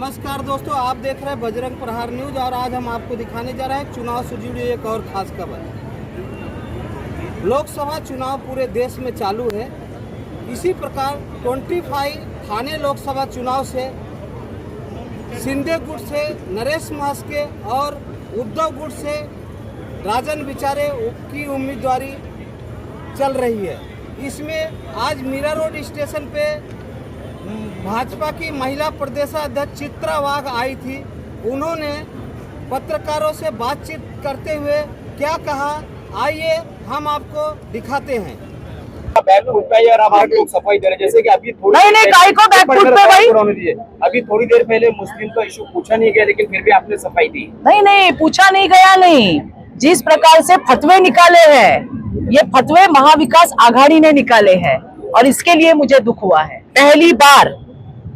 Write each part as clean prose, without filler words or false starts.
नमस्कार दोस्तों, आप देख रहे हैं बजरंग प्रहार न्यूज और आज हम आपको दिखाने जा रहे हैं चुनाव से जुड़ी एक और खास खबर। लोकसभा चुनाव पूरे देश में चालू है। इसी प्रकार 25 थाने लोकसभा चुनाव से शिंदे गुट से नरेश महास्के और उद्धव गुट से राजन विचारे की उम्मीदवारी चल रही है। इसमें आज मीरा रोड स्टेशन पे भाजपा की महिला प्रदेशाध्यक्ष चित्रा वाघ आई थी। उन्होंने पत्रकारों से बातचीत करते हुए क्या कहा, आइए हम आपको दिखाते हैं। बैग फूटता है और आप लोग सफाई दे रहे हैं, जैसे कि अभी थोड़ी नहीं काय को बैग फूटता भाई। अभी थोड़ी देर पहले मुस्लिम का इशू पूछा नहीं गया, लेकिन फिर भी आपने सफाई दी। नहीं पूछा नहीं गया। नहीं, जिस प्रकार से फतवे निकाले हैं, ये फतवे महाविकास आघाड़ी ने निकाले हैं और इसके लिए मुझे दुख हुआ है। पहली बार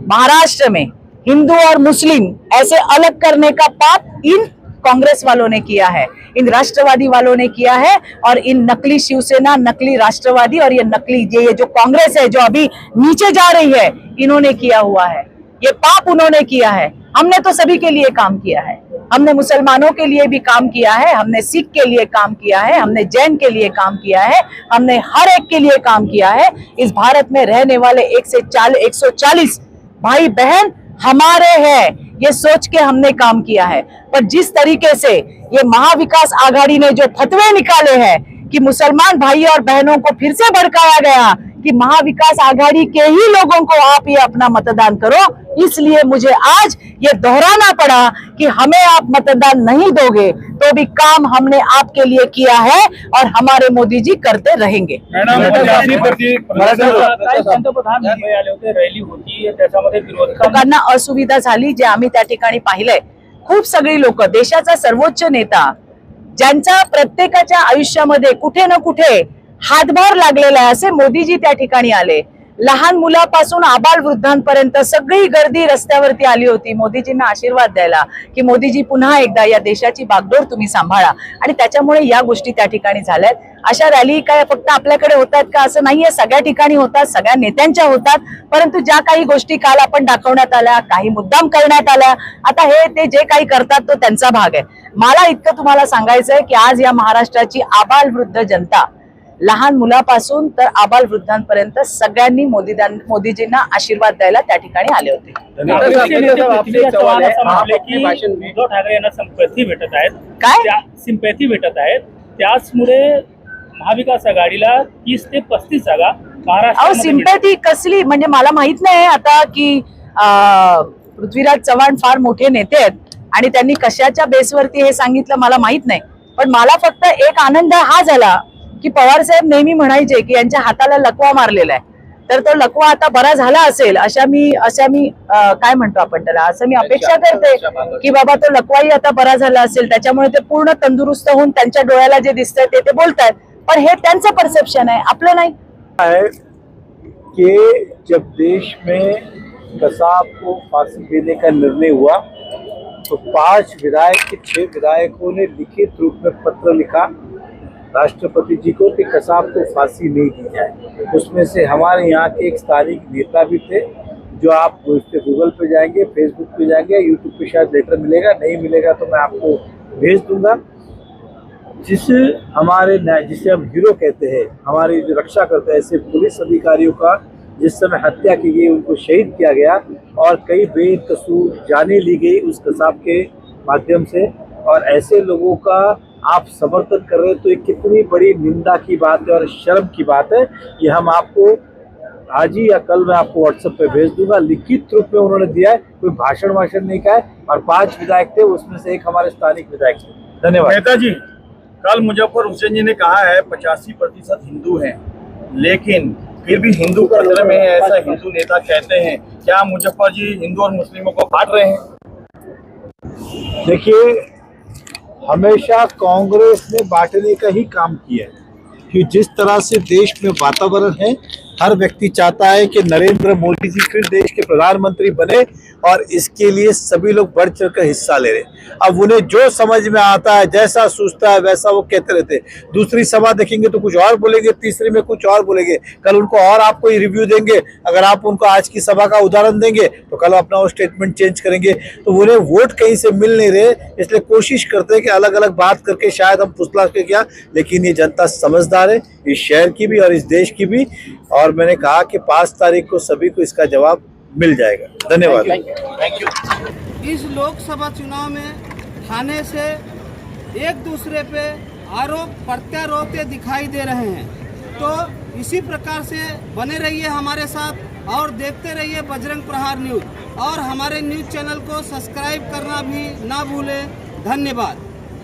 महाराष्ट्र में हिंदू और मुस्लिम ऐसे अलग करने का पाप इन कांग्रेस वालों ने किया है, इन राष्ट्रवादी वालों ने किया है और इन नकली शिवसेना, नकली राष्ट्रवादी और ये नकली ये जो कांग्रेस है जो अभी नीचे जा रही है, इन्होंने किया हुआ है। ये पाप उन्होंने किया है। हमने तो सभी के लिए काम किया है। हमने मुसलमानों के लिए भी काम किया है, हमने सिख के लिए काम किया है, हमने जैन के लिए काम किया है, हमने हर एक के लिए काम किया है। इस भारत में रहने वाले 140 भाई बहन हमारे हैं, ये सोच के हमने काम किया है। पर जिस तरीके से ये महाविकास आघाड़ी ने जो फतवे निकाले हैं कि मुसलमान भाई और बहनों को फिर से भड़काया गया कि महाविकास आघाड़ी के ही लोगों को आप ये अपना मतदान करो, इसलिए मुझे आज ये दोहराना पड़ा कि हमें आप मतदान नहीं दोगे तो भी काम हमने आपके लिए किया है और हमारे मोदी जी करते रहेंगे। लोकांना असुविधा झाली, जे आम्ही त्या ठिकाणी पाहिलंय। खूप सगळी लोक, देशाचा सर्वोच्च नेता ज्यांच्या प्रत्येकाच्या आयुष्यामध्ये कुठे ना कुठे हातभार लागलेला आहे, असे मोदीजी त्या ठिकाणी आले। लहान मुलापासून आबाल वृद्धांपर्यंत सगळी गर्दी रस्त्यावरती आली होती मोदीजींना आशीर्वाद द्यायला की मोदीजी पुन्हा एकदा या देशाची बागडोर तुम्ही सांभाळा। आणि त्याच्यामुळे या गोष्टी त्या ठिकाणी झाल्यात। अशा रॅली काय फक्त आपल्याकडे होतात का असं नाहीये, सगळ्या ठिकाणी होतात, सगळ्या नेत्यांच्या होतात। परंतु ज्या काही गोष्टी काल आपण दाखवण्यात आल्या, काही मुद्दाम करण्यात आल्या, आता हे ते जे काही करतात तो त्यांचा भाग आहे। मला इतकं तुम्हाला सांगायचंय की आज या महाराष्ट्राची आबाल वृद्ध जनता, लहान मुलापासून तर आबाल वृद्धांपर्यंत सगळ्यांनी मोदीजींना आशीर्वाद द्यायला त्या ठिकाणी आले होते। उद्धव ठाकरे यांना सिंपॅथी भेटत आहेत, काय सिंपॅथी भेटत आहेत, त्याचमुळे महाविकास आघाडीला 30 ते 35 जागा महाराष्ट्रात। सिंपॅथी कसली म्हणजे मला माहित नाही आता की पृथ्वीराज चव्हाण फार मोठे नेते आहेत आणि त्यांनी कशाच्या बेसवरती हे सांगितलं मला माहित नाही। पण मला फक्त एक आनंद हा झाला की पवार साहेब नेहमी म्हणायचे की यांच्या हाताला लकवा मारलेला आहे, तर तो लकवा आता बरा झाला असेल अशा मी काय म्हणतो आपण त्याला, असं मी अपेक्षा करते की बाबा तो लकवाही आता बरा झाला असेल, त्याच्यामुळे ते पूर्ण तंदुरुस्त होऊन त्यांच्या डोळ्याला जे दिसतंय ते बोलतायत। पण हे त्यांचं परसेप्शन आहे, आपलं नहीं है कि जब देश में कसाब को फांसी देने का निर्णय हुआ तो 5 विधायक के 6 विधायकों ने लिखित रूप में पत्र लिखा राष्ट्रपति जी को कि कसाब को फांसी नहीं दी जाए। उसमें से हमारे यहाँ के एक स्थानीय नेता भी थे, जो आप गूगल पे जाएंगे, फेसबुक पे जाएंगे, यूट्यूब पे शायद लेटर मिलेगा, नहीं मिलेगा तो मैं आपको भेज दूंगा। जिसे हम हीरो कहते हैं, हमारी जो रक्षा करते हैं, ऐसे पुलिस अधिकारियों का जिस समय हत्या की गई, उनको शहीद किया गया और कई बेकसूर जानें ली गई उस कसाब के माध्यम से, और ऐसे लोगों का आप समर्थन कर रहे हैं तो ये कितनी बड़ी निंदा की बात है और शर्म की बात है। ये हम आपको आज ही या कल मैं आपको व्हाट्सएप पे भेज दूंगा। लिखित रूप में उन्होंने दिया है, कोई भाषण नहीं कहा है। और 5 विधायक थे, उसमें से एक हमारे स्थानिक विधायक थे। धन्यवाद। नेताजी, कल मुजफ्फर हुसैन जी ने कहा है 85% हिंदू हैं, लेकिन फिर भी हिंदू कतरे में है, ऐसा हिंदू नेता कहते हैं। क्या मुजफ्फर जी हिंदू और मुस्लिमों को बांट रहे हैं? देखिए, हमेशा कांग्रेस ने बांटने का ही काम किया है कि जिस तरह से देश में वातावरण है हर व्यक्ति चाहता है कि नरेंद्र मोदी जी फिर देश के प्रधानमंत्री बने और इसके लिए सभी लोग बढ़ चढ़कर हिस्सा ले रहे। अब उन्हें जो समझ में आता है, जैसा सोचता है वैसा वो कहते रहते। दूसरी सभा देखेंगे तो कुछ और बोलेंगे, तीसरी में कुछ और बोलेंगे, कल उनको और आपको रिव्यू देंगे। अगर आप उनको आज की सभा का उदाहरण देंगे तो कल अपना वो स्टेटमेंट चेंज करेंगे। तो उन्हें वोट कहीं से मिल नहीं रहे, इसलिए कोशिश करते हैं कि अलग अलग बात करके शायद हम फुसला के क्या, लेकिन ये जनता समझदार है, इस शहर की भी और इस देश की भी। और मैंने कहा कि 5 तारीख को सभी को इसका जवाब मिल जाएगा। धन्यवाद। Thank you. इस लोकसभा चुनाव में थाने से एक दूसरे पे आरोप प्रत्यारोप दिखाई दे रहे हैं। तो इसी प्रकार से बने रहिए हमारे साथ और देखते रहिए बजरंग प्रहार न्यूज़, और हमारे न्यूज़ चैनल को सब्सक्राइब करना भी ना भूलें। धन्यवाद।